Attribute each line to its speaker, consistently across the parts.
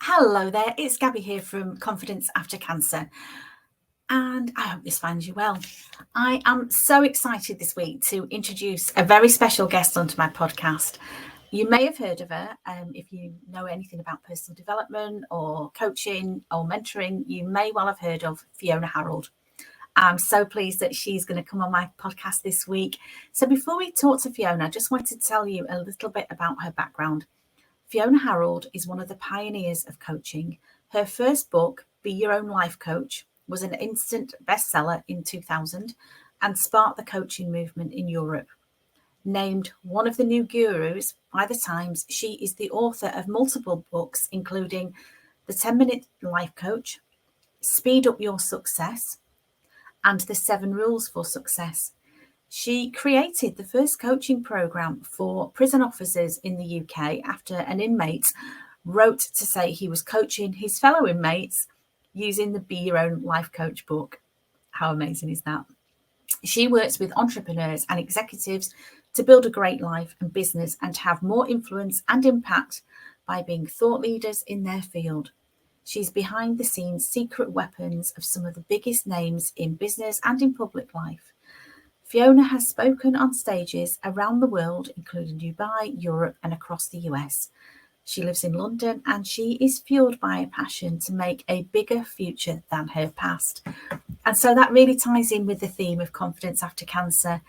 Speaker 1: Hello there, it's Gabby here from Confidence After Cancer, and I hope this finds you well. I am so excited this week to introduce a very special guest onto my podcast. You may have heard of her. If you know anything about personal development or coaching or mentoring, you may well have heard of Fiona Harrold. I'm so pleased that she's going to come on my podcast this week. So before we talk to Fiona, I just wanted to tell you a little bit about her background. Fiona Harrold is one of the pioneers of coaching. Her first book, Be Your Own Life Coach, was an instant bestseller in 2000 and sparked the coaching movement in Europe. Named one of the new gurus by the Times, she is the author of multiple books, including The 10-Minute Life Coach, Speed Up Your Success, and The 7 Rules for Success. She created the first coaching program for prison officers in the UK after an inmate wrote to say he was coaching his fellow inmates using the Be Your Own Life Coach book. How amazing is that? She works with entrepreneurs and executives to build a great life and business and to have more influence and impact by being thought leaders in their field. She's behind the scenes secret weapons of some of the biggest names in business and in public life. Fiona has spoken on stages around the world, including Dubai, Europe, and across the US. She lives in London and she is fueled by a passion to make a bigger future than her past. And so that really ties in with the theme of Confidence After Cancer.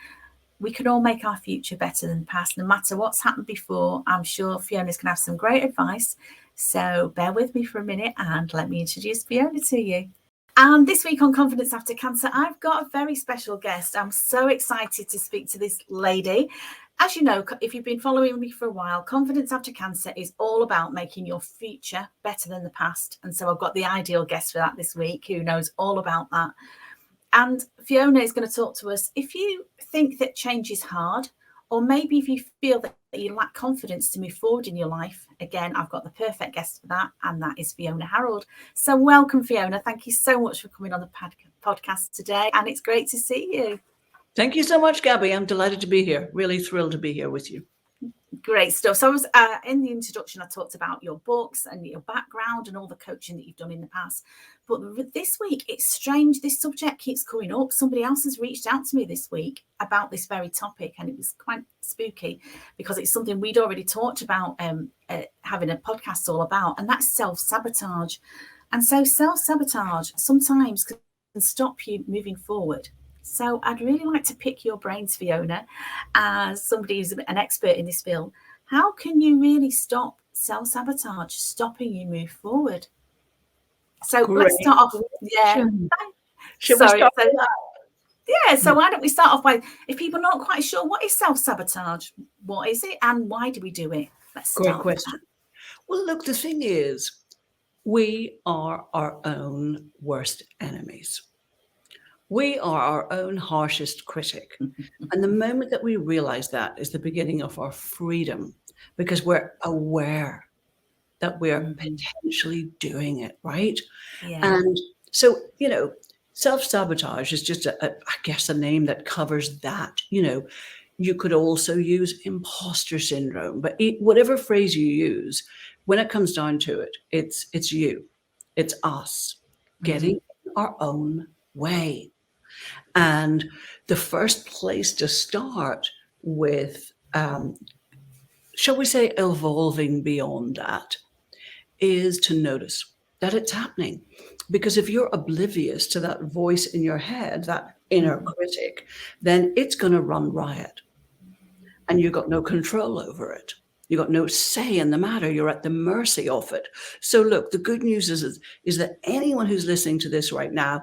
Speaker 1: We can all make our future better than the past, no matter what's happened before. I'm sure Fiona's going to have some great advice. So bear with me for a minute and let me introduce Fiona to you. And this week on Confidence After Cancer, I've got a very special guest. I'm so excited to speak to this lady. As you know, if you've been following me for a while, Confidence After Cancer is all about making your future better than the past. And so I've got the ideal guest for that this week, who knows all about that. And Fiona is going to talk to us. If you think that change is hard, or maybe if you feel that you lack confidence to move forward in your life, again, I've got the perfect guest for that, and that is Fiona Harrold. So welcome, Fiona. Thank you so much for coming on the podcast today, and it's great to see you.
Speaker 2: Thank you so much, Gabby. I'm delighted to be here. Really thrilled to be here with you.
Speaker 1: Great stuff. So I was in the introduction, I talked about your books and your background and all the coaching that you've done in the past. But this week, it's strange. This subject keeps coming up. Somebody else has reached out to me this week about this very topic, and it was quite spooky because it's something we'd already talked about having a podcast all about, and that's self-sabotage. And so self-sabotage sometimes can stop you moving forward. So I'd really like to pick your brains, Fiona, as somebody who's an expert in this field. How can you really stop self-sabotage stopping you move forward? So let's start off. Yeah.
Speaker 2: Should we start with that?
Speaker 1: Yeah, so why don't we start off by, if people are not quite sure, what is self-sabotage? What is it and why do we do it? Let's start.
Speaker 2: Great question. Well, look, the thing is, we are our own worst enemies. We are our own harshest critic. And the moment that we realize that is the beginning of our freedom, because we're aware that we're potentially doing it, right?
Speaker 1: Yeah.
Speaker 2: And so, self-sabotage is just, I guess, a name that covers that. You could also use imposter syndrome, but whatever phrase you use, when it comes down to it, it's you, it's us getting our own way. And the first place to start with, shall we say, evolving beyond that, is to notice that it's happening. Because if you're oblivious to that voice in your head, that inner critic, then it's going to run riot. And you've got no control over it. You've got no say in the matter. You're at the mercy of it. So look, the good news is that anyone who's listening to this right now,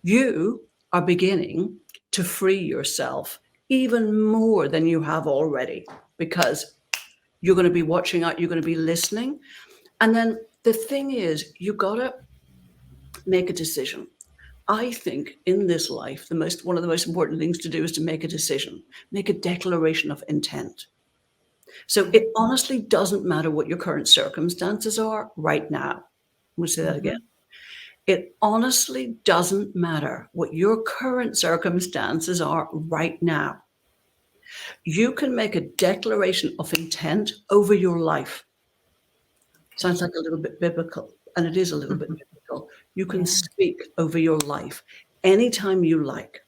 Speaker 2: you are beginning to free yourself even more than you have already, because you're going to be watching out, you're going to be listening. And then the thing is, you got to make a decision. I think in this life, one of the most important things to do is to make a decision, make a declaration of intent. So it honestly doesn't matter what your current circumstances are right now. We'll say that again. It honestly doesn't matter what your current circumstances are right now. You can make a declaration of intent over your life. Sounds like a little bit biblical, and it is a little bit biblical. You can
Speaker 1: Yeah.
Speaker 2: speak over your life anytime you like.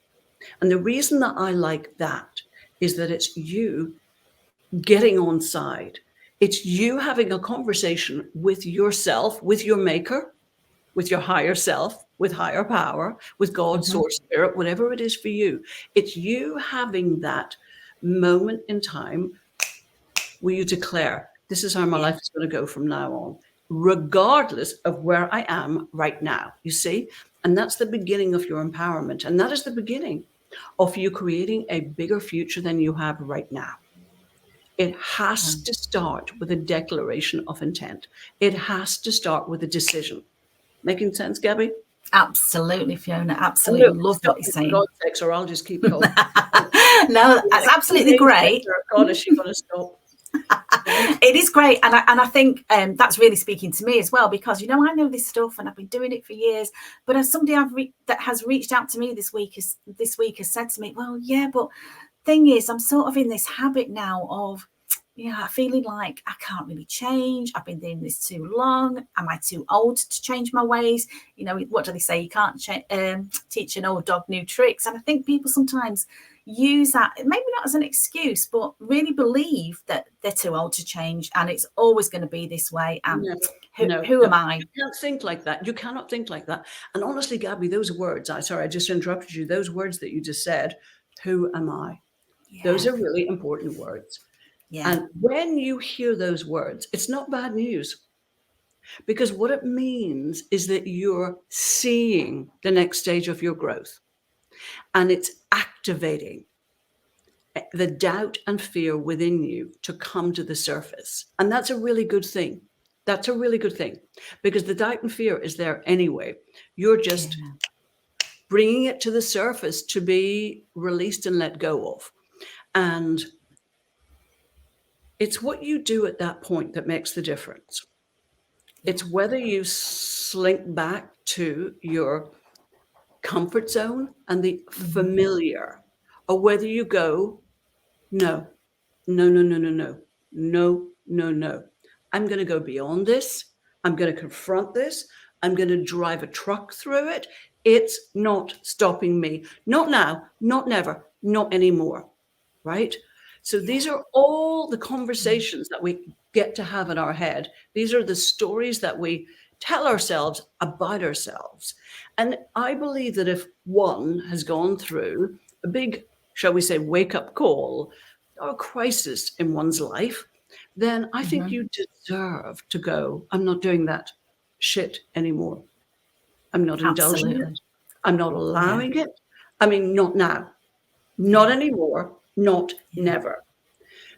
Speaker 2: And the reason that I like that is that it's you getting on side. It's you having a conversation with yourself, with your maker, with your higher self, with higher power, with God, source, spirit, whatever it is for you. It's you having that moment in time where you declare, this is how my life is going to go from now on, regardless of where I am right now. You see? And that's the beginning of your empowerment. And that is the beginning of you creating a bigger future than you have right now. It has to start with a declaration of intent. It has to start with a decision. Making sense, Gabby?
Speaker 1: Absolutely, Fiona.
Speaker 2: And
Speaker 1: Absolutely
Speaker 2: look,
Speaker 1: love
Speaker 2: stop
Speaker 1: what you're
Speaker 2: me for
Speaker 1: saying.
Speaker 2: God's sakes, or I'll just keep talking.
Speaker 1: No, that's absolutely great.
Speaker 2: God, is she going to stop?
Speaker 1: It is great, and I think that's really speaking to me as well, because I know this stuff and I've been doing it for years. But as somebody that has reached out to me this week has said to me, well, yeah, but thing is, I'm sort of in this habit now of feeling like I can't really change. I've been doing this too long. Am I too old to change my ways? What do they say? You can't teach an old dog new tricks. And I think people sometimes use that, maybe not as an excuse, but really believe that they're too old to change and it's always going to be this way. And who am I?
Speaker 2: You can't think like that. You cannot think like that. And honestly, Gabby, those words, I just interrupted you. Those words that you just said, who am I?
Speaker 1: Yeah.
Speaker 2: Those are really important words.
Speaker 1: Yeah.
Speaker 2: And when you hear those words, it's not bad news, because what it means is that you're seeing the next stage of your growth, and it's activating the doubt and fear within you to come to the surface. And that's a really good thing. That's a really good thing, because the doubt and fear is there anyway. You're just bringing it to the surface to be released and let go of. And it's what you do at that point that makes the difference. It's whether you slink back to your comfort zone and the familiar, or whether you go, no. I'm going to go beyond this. I'm going to confront this. I'm going to drive a truck through it. It's not stopping me. Not now, not never, not anymore. Right? So these are all the conversations that we get to have in our head. These are the stories that we tell ourselves about ourselves. And I believe that if one has gone through a big, shall we say, wake-up call or a crisis in one's life, then I think you deserve to go, I'm not doing that shit anymore. I'm not indulging it. I'm not allowing it. I mean, not now, not anymore, not never.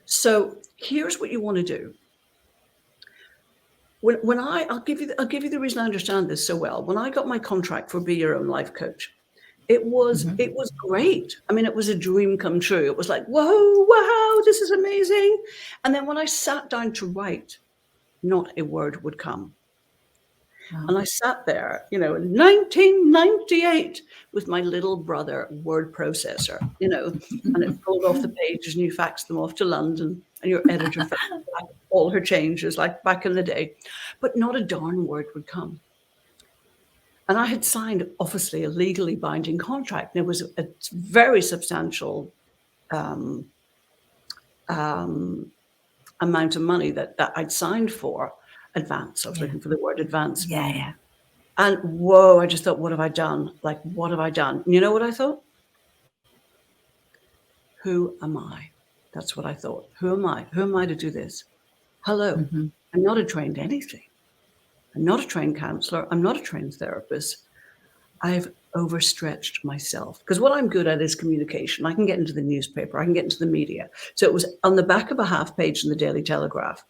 Speaker 2: So here's what you want to do. When I'll give you the reason I understand this so well. When I got my contract for Be Your Own Life Coach, it was great. I mean, it was a dream come true. It was like, whoa, wow, this is amazing. And then when I sat down to write, not a word would come. And I sat there, in 1998 with my little brother word processor, and it pulled off the pages and you faxed them off to London and your editor faxed back all her changes like back in the day. But not a darn word would come. And I had signed, obviously, a legally binding contract. And it was a very substantial amount of money that I'd signed for. Advance. I was looking for the word advance.
Speaker 1: Yeah.
Speaker 2: And whoa, I just thought, what have I done? Like, what have I done? And you know what I thought? Who am I? That's what I thought. Who am I? Who am I to do this? Hello. I'm not a trained anything. I'm not a trained counselor. I'm not a trained therapist. I've overstretched myself, because what I'm good at is communication. I can get into the newspaper. I can get into the media. So it was on the back of a half page in the Daily Telegraph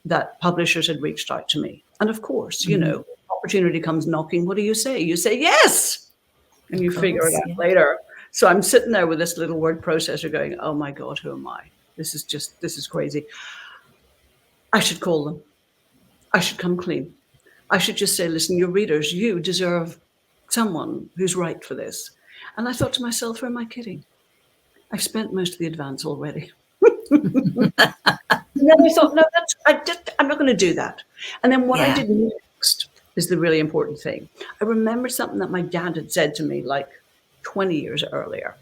Speaker 2: that publishers had reached out to me. And of course, opportunity comes knocking. What do? You say yes. And you figure it out later. So I'm sitting there with this little word processor going, oh my God, who am I? This is crazy. I should call them. I should come clean. I should just say, listen, your readers, you deserve someone who's right for this. And I thought to myself, who am I kidding? I've spent most of the advance already. And then I thought, no, I'm not going to do that. And then what I
Speaker 1: Yeah.
Speaker 2: did next is the really important thing. I remember something that my dad had said to me like 20 years earlier.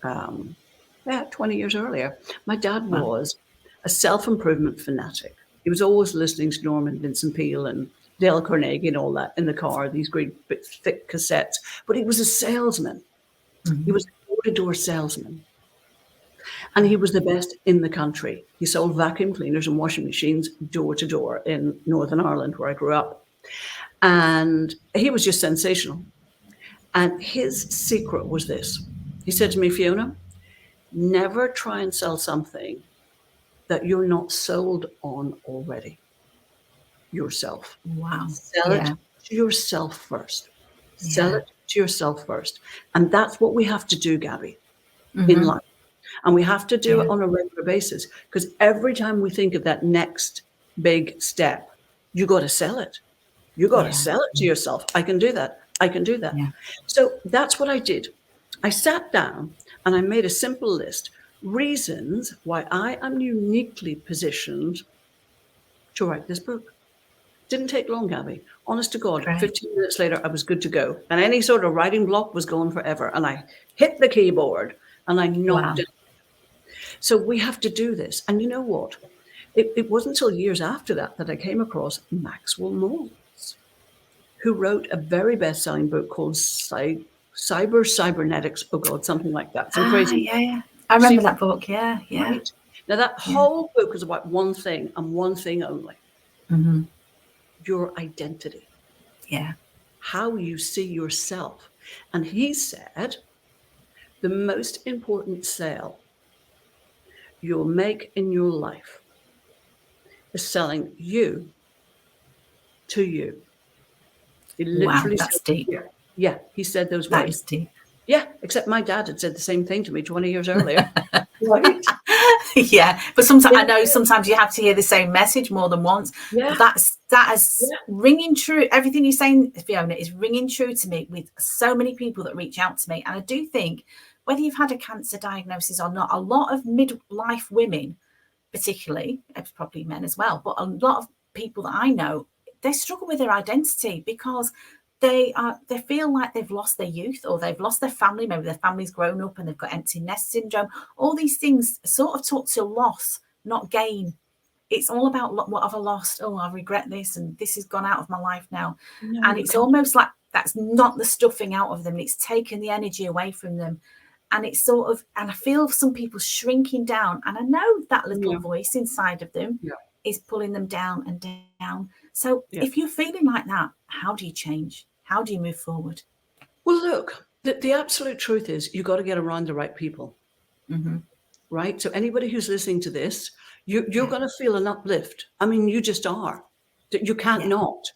Speaker 2: 20 years earlier. My dad
Speaker 1: Wow.
Speaker 2: was a self-improvement fanatic. He was always listening to Norman Vincent Peale and Dale Carnegie and all that in the car, these great big, thick cassettes. But he was a salesman. He was a door-to-door salesman. And he was the best in the country. He sold vacuum cleaners and washing machines door to door in Northern Ireland, where I grew up. And he was just sensational. And his secret was this. He said to me, Fiona, never try and sell something that you're not sold on already. Yourself.
Speaker 1: Wow.
Speaker 2: Sell it to yourself first. Sell it to yourself first. And that's what we have to do, Gabby, in life. And we have to do it on a regular basis, because every time we think of that next big step, you got to sell it. You got to sell it to yourself. I can do that. I can do that.
Speaker 1: Yeah.
Speaker 2: So that's what I did. I sat down and I made a simple list. Reasons why I am uniquely positioned to write this book. Didn't take long, Gabby. Honest to God,
Speaker 1: Great.
Speaker 2: 15 minutes later, I was good to go. And any sort of writing block was gone forever. And I hit the keyboard and I knocked it. So we have to do this. And you know what? It wasn't until years after that that I came across Maxwell Maltz, who wrote a very best-selling book called Cybernetics. Oh, God, something like that. Some crazy.
Speaker 1: Yeah. I remember that book. Yeah.
Speaker 2: Right. Now, that whole book is about one thing and one thing only. Your identity.
Speaker 1: Yeah.
Speaker 2: How you see yourself. And he said, the most important sale you'll make in your life is selling you to you. He literally
Speaker 1: that's
Speaker 2: said,
Speaker 1: deep.
Speaker 2: Yeah, he said those
Speaker 1: That
Speaker 2: words.
Speaker 1: is deep.
Speaker 2: Yeah, except my dad had said the same thing to me 20 years earlier. Right?
Speaker 1: Yeah, but sometimes I know sometimes you have to hear the same message more than once.
Speaker 2: Yeah.
Speaker 1: But that is ringing true. Everything you're saying, Fiona, is ringing true to me with so many people that reach out to me. And I do think whether you've had a cancer diagnosis or not, a lot of midlife women, particularly, it's probably men as well, but a lot of people that I know, they struggle with their identity because they feel like they've lost their youth, or they've lost their family. Maybe their family's grown up and they've got empty nest syndrome. All these things sort of talk to loss, not gain. It's all about what have I lost? Oh, I regret this, and this has gone out of my life now.
Speaker 2: No,
Speaker 1: and it's almost like that's not the stuffing out of them. It's taken the energy away from them. And it's sort of, and I feel some people shrinking down. And I know that little voice inside of them is pulling them down and down. So if you're feeling like that, how do you change? How do you move forward?
Speaker 2: Well, look, the absolute truth is you got to get around the right people. Right? So anybody who's listening to this, you're going to feel an uplift. I mean, you just are. You can't not.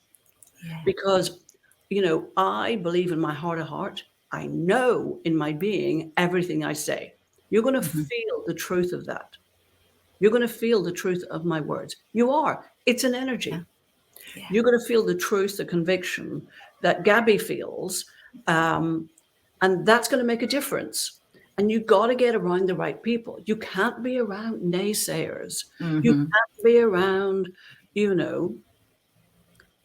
Speaker 2: Because, you know, I believe in my heart of heart. I know in my being everything I say. You're going to feel the truth of that. You're going to feel the truth of my words. You are. It's an energy. You're going to feel the truth, the conviction that Gabby feels. And that's going to make a difference. And you've got to get around the right people. You can't be around naysayers. You can't be around, you know,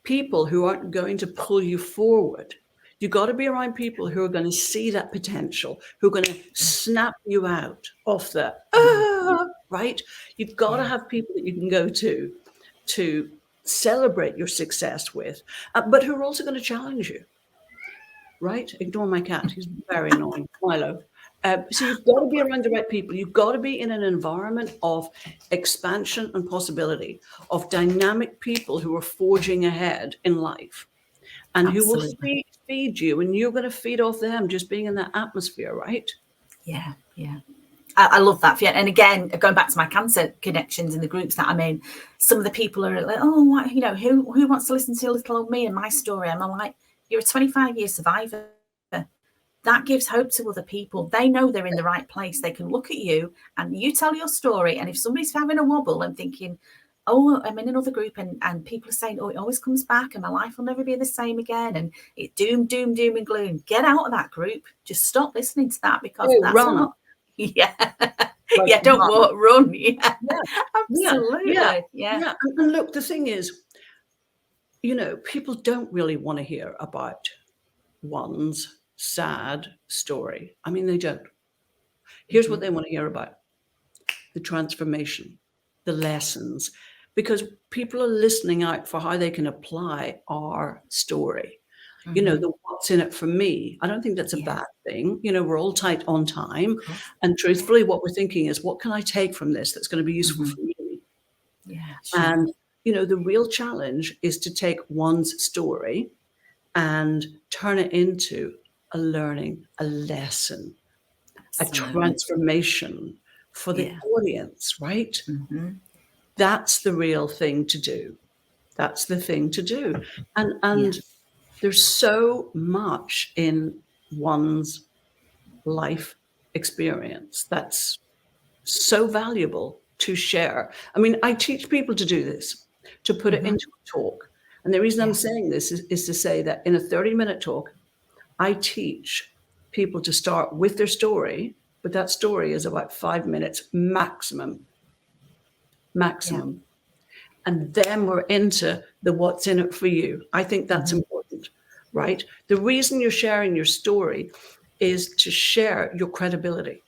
Speaker 2: people who aren't going to pull you forward. You got to be around people who are going to see that potential, who are going to snap you out of the, right? You've got to have people that you can go to celebrate your success with, but who are also going to challenge you, right? Ignore my cat. He's very annoying. Milo. So you've got to be around the right people. You've got to be in an environment of expansion and possibility, of dynamic people who are forging ahead in life and who will feed you, and you're going to feed off them just being in that atmosphere, right?
Speaker 1: Yeah. I love that. And again, going back to my cancer connections in the groups that I'm in, some of the people are like, oh, what, you know, who wants to listen to little old me and my story? And I'm like, you're a 25-year survivor. That gives hope to other people. They know they're in the right place. They can look at you and you tell your story. And if somebody's having a wobble and thinking, oh, I'm in another group and people are saying, oh, it always comes back and my life will never be the same again. And it doom and gloom. Get out of that group. Just stop listening to that because that's not. Yeah.
Speaker 2: like
Speaker 1: Yeah, don't
Speaker 2: run.
Speaker 1: walk, run. Yeah,
Speaker 2: Yeah, yeah,
Speaker 1: absolutely.
Speaker 2: yeah,
Speaker 1: Yeah.
Speaker 2: yeah. And look, the thing is, people don't really want to hear about one's sad story. I mean, they don't. Here's what they want to hear about: the transformation, the lessons, because people are listening out for how they can apply our story. The what's in it for me. I don't think that's a
Speaker 1: Yeah,
Speaker 2: bad thing. We're all tight on time.
Speaker 1: of course.
Speaker 2: And
Speaker 1: Yeah.
Speaker 2: truthfully, what we're thinking is, what can I take from this that's going to be useful
Speaker 1: Mhm.
Speaker 2: for me?
Speaker 1: Yeah, sure.
Speaker 2: And, the real challenge is to take one's story and turn it into a learning, a lesson, a
Speaker 1: Absolutely.
Speaker 2: transformation for the
Speaker 1: Yeah.
Speaker 2: audience, right?
Speaker 1: Mhm.
Speaker 2: That's the real thing to do. That's the thing to do. And
Speaker 1: Yeah.
Speaker 2: and there's so much in one's life experience that's so valuable to share. I mean, I teach people to do this, to put it
Speaker 1: Mhm.
Speaker 2: into a talk. And the reason I'm
Speaker 1: Yeah.
Speaker 2: saying this is to say that in a 30-minute talk, I teach people to start with their story, but that story is about 5 minutes maximum,
Speaker 1: Yeah.
Speaker 2: maximum. And then we're into the what's in it for you. I think that's
Speaker 1: Mhm.
Speaker 2: important, right? The reason you're sharing your story is to share your credibility.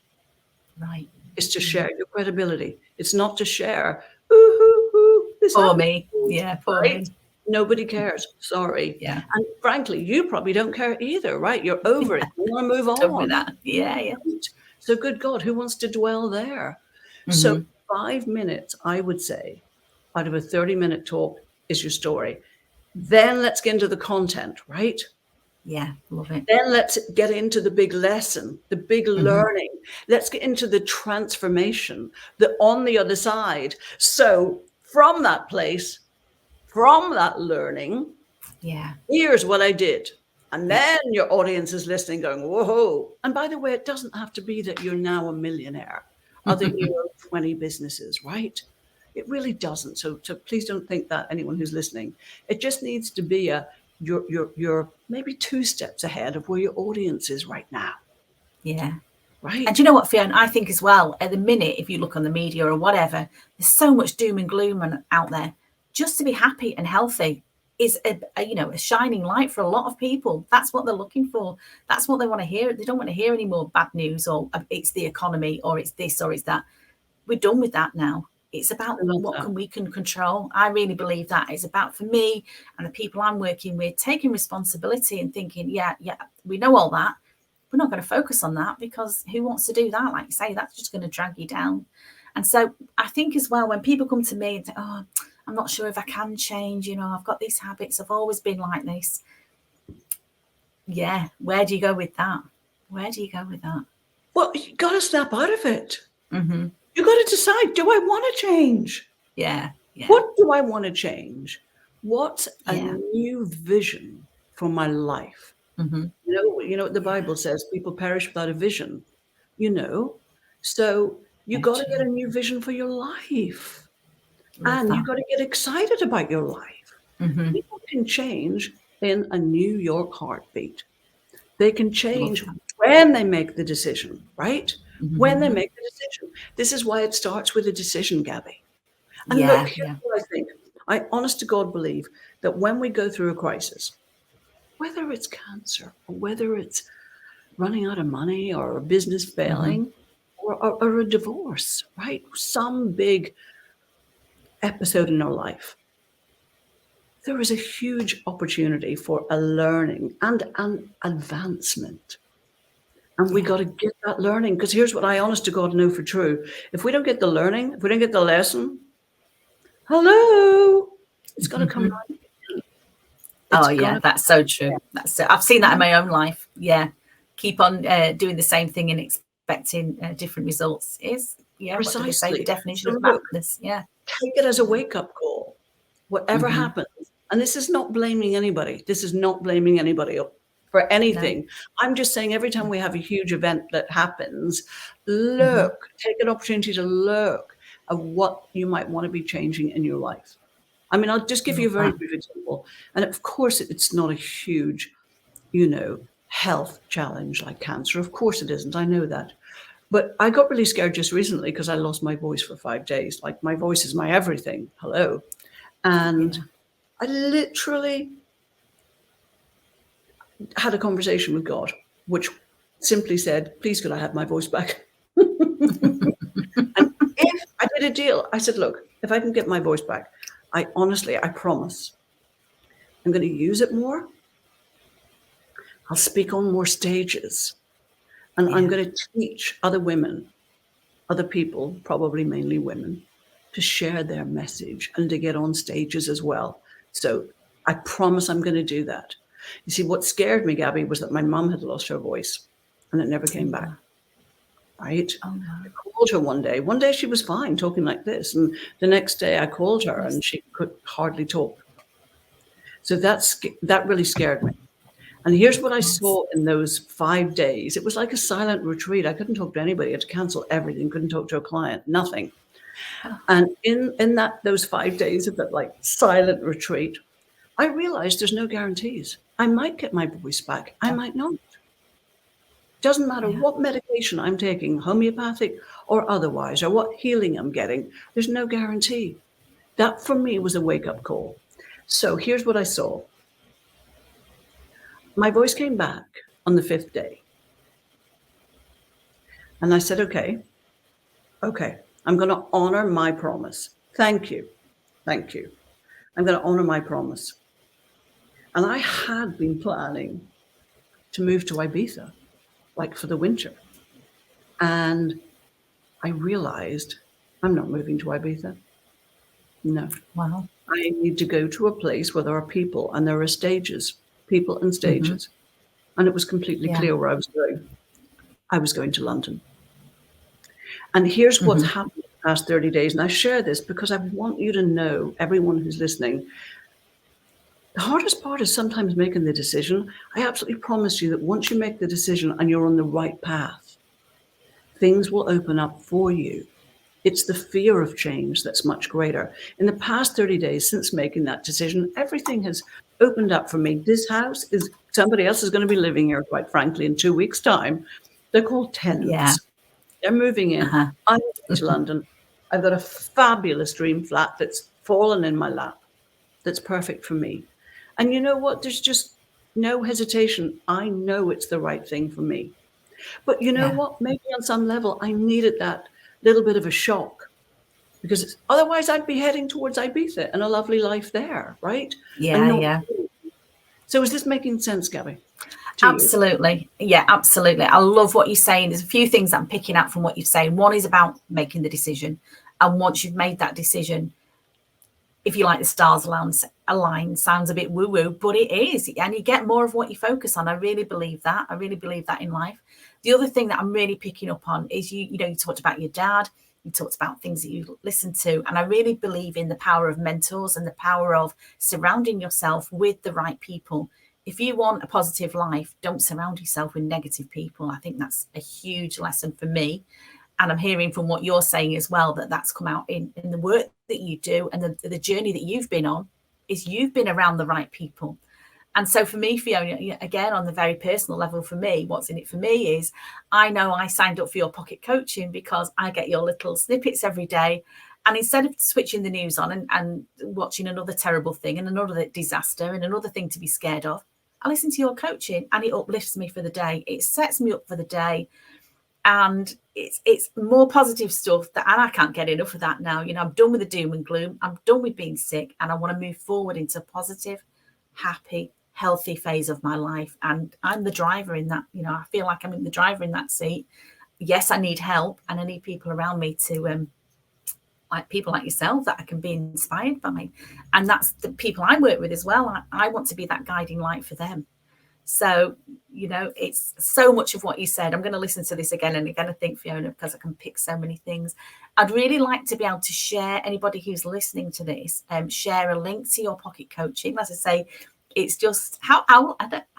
Speaker 1: Right.
Speaker 2: Is to share your credibility. It's not to share, ooh, ooh, ooh, this
Speaker 1: Poor
Speaker 2: happened,
Speaker 1: me. Yeah, poor
Speaker 2: right?
Speaker 1: me.
Speaker 2: Nobody cares. Sorry.
Speaker 1: Yeah.
Speaker 2: And frankly, you probably don't care either, right? You're over it. You want to move
Speaker 1: Over
Speaker 2: on.
Speaker 1: that. Yeah, yeah.
Speaker 2: Right? So good God, who wants to dwell there? So
Speaker 1: Mhm.
Speaker 2: 5 minutes, I would say, out of a 30-minute talk is your story. Then let's get into the content, right?
Speaker 1: Yeah, love it.
Speaker 2: Then let's get into the big lesson, the big
Speaker 1: Mhm.
Speaker 2: learning. Let's get into the transformation, the on the other side. So from that place, from that learning,
Speaker 1: Yeah.
Speaker 2: here's what I did. And
Speaker 1: Yeah.
Speaker 2: then your audience is listening, going, whoa. And by the way, it doesn't have to be that you're now a millionaire or that you own 20 businesses, right? It really doesn't. So please don't think that, anyone who's listening. It just needs to be you're maybe 2 steps ahead of where your audience is right now,
Speaker 1: Yeah. And
Speaker 2: right?
Speaker 1: do you know what, Fiona? I think as well, at the minute, if you look on the media or whatever, there's so much doom and gloom out there. Just to be happy and healthy is a shining light for a lot of people. That's what they're looking for. That's what they want to hear. They don't want to hear any more bad news or it's the economy or it's this or it's that. We're done with that now. It's about
Speaker 2: I love
Speaker 1: what
Speaker 2: that.
Speaker 1: we can control. I really believe that it's about, for me and the people I'm working with, taking responsibility and thinking, yeah, we know all that. We're not going to focus on that because who wants to do that? Like you say, that's just going to drag you down. And so I think as well, when people come to me and say, oh, I'm not sure if I can change, I've got these habits, I've always been like this. Yeah, where do you go with that? Where do you go with that?
Speaker 2: Well, you got to snap out of it.
Speaker 1: Mm-hmm.
Speaker 2: You got to decide, do I want to change?
Speaker 1: Yeah,
Speaker 2: What do I want to change? What's a
Speaker 1: yeah.
Speaker 2: new vision for my life?
Speaker 1: Mm-hmm.
Speaker 2: What the Bible says, people perish without a vision, you know. So you
Speaker 1: Yeah,
Speaker 2: got to get a
Speaker 1: true.
Speaker 2: new vision for your life.
Speaker 1: Love
Speaker 2: And you
Speaker 1: that.
Speaker 2: got to get excited about your life.
Speaker 1: Mm-hmm.
Speaker 2: People can change in a New York heartbeat. They can
Speaker 1: Love
Speaker 2: change
Speaker 1: that.
Speaker 2: when they make the decision, right? When they
Speaker 1: Mm-hmm.
Speaker 2: make the decision. This is why it starts with a decision, Gabby. And look,
Speaker 1: Yeah,
Speaker 2: here's
Speaker 1: yeah.
Speaker 2: what I think. I honest to God believe that when we go through a crisis, whether it's cancer or whether it's running out of money or a business
Speaker 1: Mm-hmm.
Speaker 2: failing or a divorce, right? Some big episode in our life, there is a huge opportunity for a learning and an advancement. And we
Speaker 1: Yeah.
Speaker 2: got to get that learning, because here's what I honest to God know for true. If we don't get the learning, if we don't get the lesson, hello, it's going to come
Speaker 1: Mm-hmm.
Speaker 2: right again. It's
Speaker 1: Oh
Speaker 2: going
Speaker 1: yeah,
Speaker 2: to
Speaker 1: that's so true.
Speaker 2: come
Speaker 1: I've seen that in
Speaker 2: again.
Speaker 1: my own life. Yeah, keep on doing the same thing and expecting different results. Is what do they say? The
Speaker 2: Precisely.
Speaker 1: definition
Speaker 2: So
Speaker 1: of
Speaker 2: look,
Speaker 1: madness. Yeah.
Speaker 2: take it as a wake-up call. Whatever
Speaker 1: Mm-hmm.
Speaker 2: happens, and this is not blaming anybody. This is not blaming anybody for
Speaker 1: No.
Speaker 2: anything. I'm just saying every time we have a huge event that happens,
Speaker 1: Mm-hmm.
Speaker 2: take an opportunity to look at what you might want to be changing in your life. I mean, I'll just give you
Speaker 1: Love
Speaker 2: a very
Speaker 1: that.
Speaker 2: brief example. And of course, it's not a huge, health challenge like cancer. Of course it isn't. I know that. But I got really scared just recently because I lost my voice for 5 days. Like, my voice is my everything. Hello. And
Speaker 1: Yeah.
Speaker 2: I literally had a conversation with God, which simply said, please, could I have my voice back? And if I did a deal, I said, look, if I can get my voice back, I promise I'm going to use it more. I'll speak on more stages. And I'm
Speaker 1: Yeah.
Speaker 2: going to teach other women, other people, probably mainly women, to share their message and to get on stages as well. So I promise I'm going to do that. You see, what scared me, Gabby, was that my mum had lost her voice and it never came back. Right?
Speaker 1: Oh, no.
Speaker 2: I called her one day. One day she was fine talking like this. And the next day I called her and she could hardly talk. So that really scared me. And here's what I saw in those 5 days. It was like a silent retreat. I couldn't talk to anybody. I had to cancel everything. Couldn't talk to a client. Nothing. And in those 5 days of that like silent retreat, I realized there's no guarantees. I might get my voice back. I might not. Doesn't matter what medication I'm taking, homeopathic or otherwise, or what healing I'm getting. There's no guarantee. That for me was a wake-up call. So here's what I saw. My voice came back on the 5th day. And I said, okay, I'm going to honor my promise. Thank you. I'm going to honor my promise. And I had been planning to move to Ibiza, like for the winter. And I realized I'm not moving to Ibiza. No.
Speaker 1: Wow.
Speaker 2: I need to go to a place where there are people and there are stages, people and stages. And it was completely clear where I was going. I was going to London. And here's what's happened in the past 30 days. And I share this because I want you to know, everyone who's listening, the hardest part is sometimes making the decision. I absolutely promise you that once you make the decision and you're on the right path, things will open up for you. It's the fear of change that's much greater. In the past 30 days since making that decision, everything has opened up for me. This house is, somebody else is going to be living here, quite frankly, in 2 weeks' time. They're called tenants.
Speaker 1: Yeah.
Speaker 2: They're moving in. I'm going to London. I've got a fabulous dream flat that's fallen in my lap, that's perfect for me. And you know what? There's just no hesitation. I know it's the right thing for me. But you know what? Maybe on some level, I needed that little bit of a shock, because otherwise I'd be heading towards Ibiza and a lovely life there, right?
Speaker 1: Yeah.
Speaker 2: So is this making sense, Gabby?
Speaker 1: Absolutely. Yeah, absolutely. I love what you're saying. There's a few things I'm picking up from what you're saying. One is about making the decision. And once you've made that decision, if you like, the stars align, sounds a bit woo-woo, but it is. And you get more of what you focus on. I really believe that. I really believe that in life. The other thing that I'm really picking up on is, you talked about your dad. You talked about things that you listen to. And I really believe in the power of mentors and the power of surrounding yourself with the right people. If you want a positive life, don't surround yourself with negative people. I think that's a huge lesson for me. And I'm hearing from what you're saying as well, that that's come out in the work that you do, and the journey that you've been on is you've been around the right people. And so for me, Fiona, again, on the very personal level, for me, what's in it for me is, I know I signed up for your pocket coaching because I get your little snippets every day. And instead of switching the news on and watching another terrible thing and another disaster and another thing to be scared of, I listen to your coaching and it uplifts me for the day. It sets me up for the day. And it's more positive stuff and I can't get enough of that now. I'm done with the doom and gloom. I'm done with being sick, and I want to move forward into a positive, happy, healthy phase of my life. And I'm the driver in that. I feel like I'm the driver in that seat. Yes, I need help, and I need people around me to like people like yourself that I can be inspired by. And that's the people I work with as well. I want to be that guiding light for them. So, it's so much of what you said. I'm going to listen to this again and again, I think, Fiona, because I can pick so many things. I'd really like to be able to share, anybody who's listening to this, share a link to your pocket coaching. As I say, it's just, how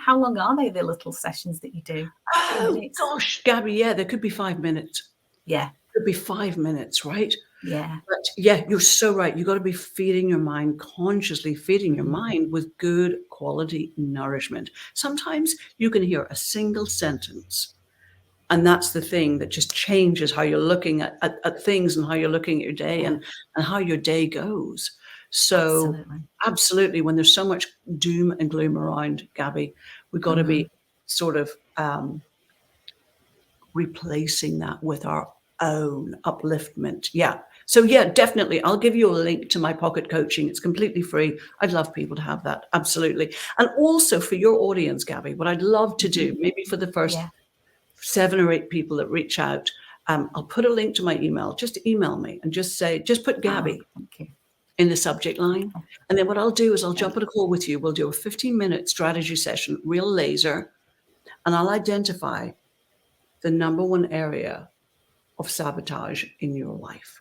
Speaker 1: long are they, the little sessions that you do?
Speaker 2: Oh, gosh, Gabby, yeah, there could be 5 minutes.
Speaker 1: Yeah.
Speaker 2: Could be 5 minutes, right?
Speaker 1: Yeah.
Speaker 2: But yeah, you're so right. You got to be feeding your mind, consciously feeding your mind with good quality nourishment. Sometimes you can hear a single sentence And that's the thing that just changes how you're looking at things and how you're looking at your day and how your day goes. So absolutely, when there's so much doom and gloom around, Gabby, we've got to be sort of replacing that with our own upliftment. Yeah. So yeah, definitely. I'll give you a link to my pocket coaching. It's completely free. I'd love people to have that. Absolutely. And also for your audience, Gabby, what I'd love to do, maybe for the first 7 or 8 people that reach out, I'll put a link to my email. Just email me and just put Gabby in the subject line. And then what I'll do is I'll jump on a call with you. We'll do a 15-minute strategy session, real laser, and I'll identify the number one area of sabotage in your life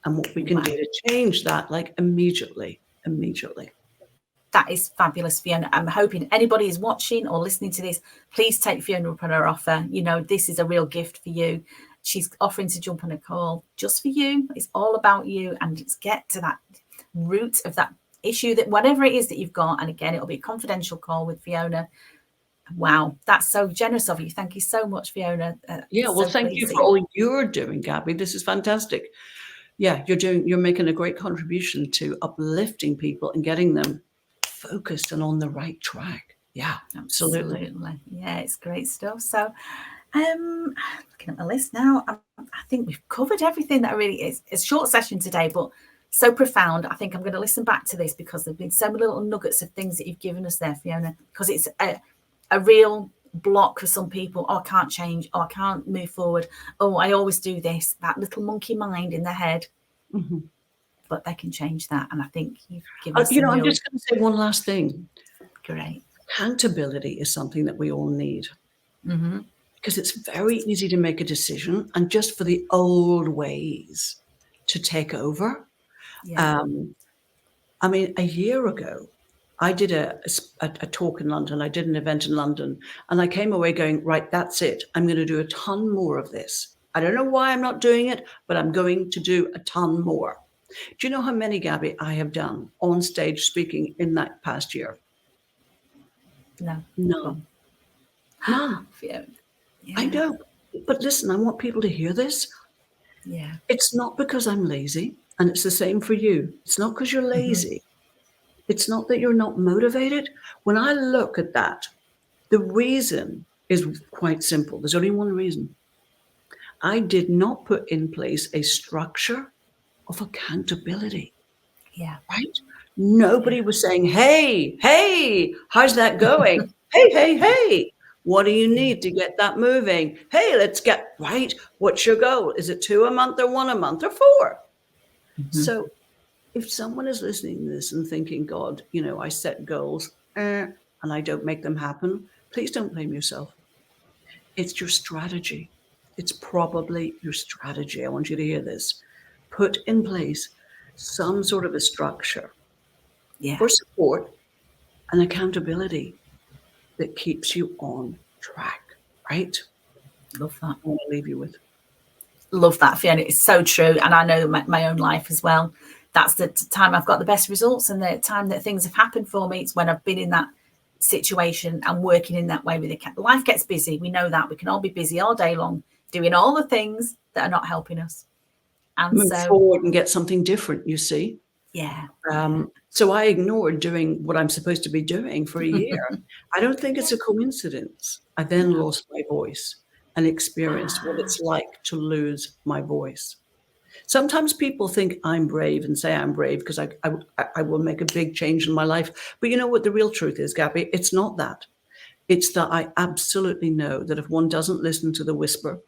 Speaker 2: and what we can do to change that, like immediately.
Speaker 1: That is fabulous, Fiona. I'm hoping anybody is watching or listening to this, please take Fiona up on her offer. You know, this is a real gift for you. She's offering to jump on a call just for you. It's all about you, and it's get to that root of that issue, that whatever it is that you've got. And again, it'll be a confidential call with Fiona. Wow, that's so generous of you. Thank you so much, Fiona.
Speaker 2: Well, thank you for all you're doing, Gabby. This is fantastic. Yeah, you're making a great contribution to uplifting people and getting them focused and on the right track. Yeah, absolutely.
Speaker 1: Yeah, it's great stuff. So looking at my list now, I think we've covered everything that really is. It's a short session today, but so profound. I think I'm going to listen back to this because there've been so many little nuggets of things that you've given us there, Fiona, because it's a real block for some people. Oh, I can't change. Oh, I can't move forward. Oh, I always do this. That little monkey mind in their head. But they can change that. And I think you've given us
Speaker 2: I'm just going to say one last thing.
Speaker 1: Great.
Speaker 2: Accountability is something that we all need. Because it's very easy to make a decision and just for the old ways to take over. I mean, a year ago, I did a talk in London. I did an event in London, and I came away going, right, that's it. I'm going to do a ton more of this. I don't know why I'm not doing it, but I'm going to do a ton more. Do you know how many, Gabby, I have done on stage speaking in that past year?
Speaker 1: No.
Speaker 2: None.
Speaker 1: Yeah.
Speaker 2: I don't. But listen, I want people to hear this.
Speaker 1: Yeah.
Speaker 2: It's not because I'm lazy, and it's the same for you. It's not because you're lazy. It's not that you're not motivated. When I look at that, the reason is quite simple. There's only one reason. I did not put in place a structure of accountability.
Speaker 1: Yeah.
Speaker 2: Right? Nobody was saying, hey, how's that going? hey, what do you need to get that moving? Hey, let's get right. What's your goal? Is it 2 a month or 1 a month or 4? So if someone is listening to this and thinking, God, I set goals and I don't make them happen, please don't blame yourself. It's your strategy. It's probably your strategy. I want you to hear this. Put in place some sort of a structure for support and accountability that keeps you on track, right?
Speaker 1: Love that.
Speaker 2: I want to leave you with.
Speaker 1: Love that, Fiona. It's so true. And I know my own life as well. That's the time I've got the best results, and the time that things have happened for me. It's when I've been in that situation and working in that way with it. Life gets busy. We know that. We can all be busy all day long doing all the things that are not helping us. And
Speaker 2: move forward and get something different, you see.
Speaker 1: Yeah.
Speaker 2: So I ignored doing what I'm supposed to be doing for a year. I don't think it's a coincidence. I then lost my voice and experienced what it's like to lose my voice. Sometimes people think I'm brave and say I'm brave because I will make a big change in my life. But you know what the real truth is, Gabby? It's not that. It's that I absolutely know that if one doesn't listen to the whisper,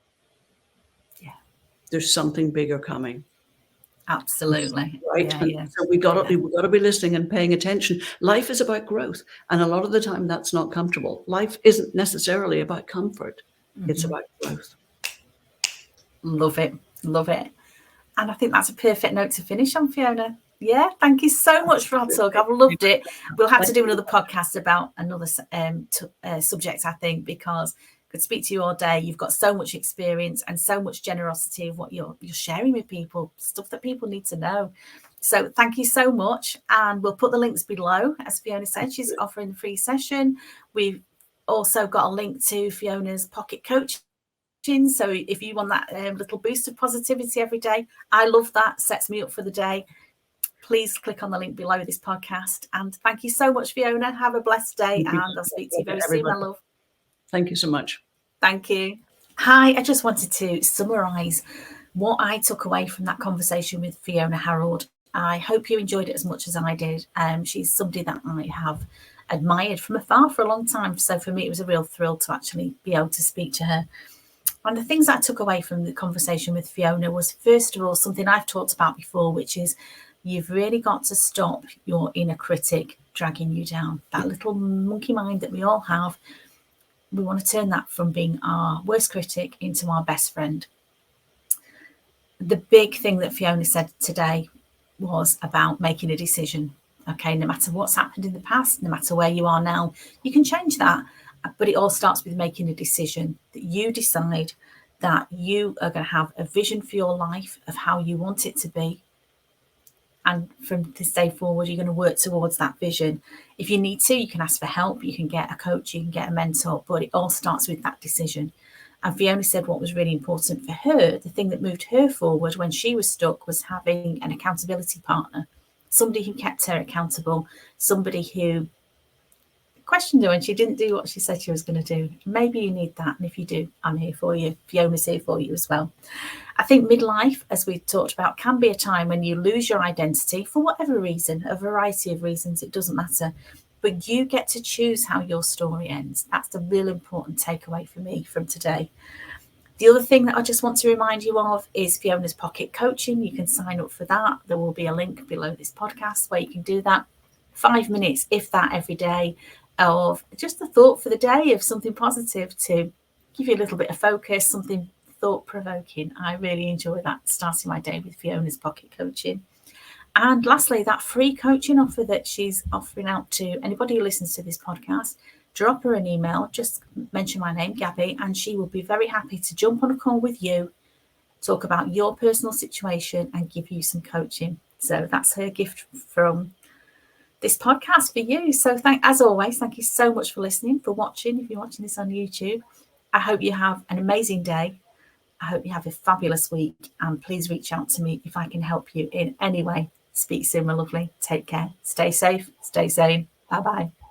Speaker 2: there's something bigger coming.
Speaker 1: Absolutely.
Speaker 2: Right. So we got to be listening and paying attention. Life is about growth. And a lot of the time that's not comfortable. Life isn't necessarily about comfort. It's about growth.
Speaker 1: Love it. Love it. And I think that's a perfect note to finish on, Fiona. Yeah, thank you so much for our talk. I've loved it. We'll have to do another podcast about another subject, I think, because I could speak to you all day. You've got so much experience and so much generosity of what you're sharing with people, stuff that people need to know. So thank you so much. And we'll put the links below. As Fiona said, she's offering a free session. We've also got a link to Fiona's pocket coaching So if you want that little boost of positivity every day, I love that. Sets me up for the day. Please click on the link below this podcast. And thank you so much, Fiona. Have a blessed day, and I'll speak to you very soon, my love.
Speaker 2: Thank you so much.
Speaker 1: Thank you. Hi, I just wanted to summarise what I took away from that conversation with Fiona Harrold. I hope you enjoyed it as much as I did. She's somebody that I have admired from afar for a long time. So for me, it was a real thrill to actually be able to speak to her. And the things I took away from the conversation with Fiona was, first of all, something I've talked about before, which is you've really got to stop your inner critic dragging you down. That little monkey mind that we all have, we want to turn that from being our worst critic into our best friend. The big thing that Fiona said today was about making a decision. Okay, no matter what's happened in the past, no matter where you are now, you can change that. But it all starts with making a decision, that you decide that you are going to have a vision for your life of how you want it to be. And from this day forward, you're going to work towards that vision. If you need to, you can ask for help. You can get a coach, you can get a mentor, but it all starts with that decision. And Fiona said what was really important for her, the thing that moved her forward when she was stuck, was having an accountability partner, somebody who kept her accountable, somebody who questioned her when she didn't do what she said she was going to do. Maybe you need that. And if you do, I'm here for you. Fiona's here for you as well. I think midlife, as we talked about, can be a time when you lose your identity for whatever reason, a variety of reasons, it doesn't matter. But you get to choose how your story ends. That's the real important takeaway for me from today. The other thing that I just want to remind you of is Fiona's Pocket Coaching. You can sign up for that. There will be a link below this podcast where you can do that. 5 minutes, if that, every day, of just a thought for the day, of something positive to give you a little bit of focus, something thought-provoking. I really enjoy that, starting my day with Fiona's Pocket Coaching. And lastly, that free coaching offer that she's offering out to anybody who listens to this podcast. Drop her an email, just mention my name, Gabby, and she will be very happy to jump on a call with you, talk about your personal situation and give you some coaching. So that's her gift from this podcast for you. So as always, thank you so much for listening, for watching. If you're watching this on YouTube, I hope you have an amazing day. I hope you have a fabulous week, and please reach out to me if I can help you in any way. Speak soon, my lovely. Take care. Stay safe. Stay sane. Bye-bye.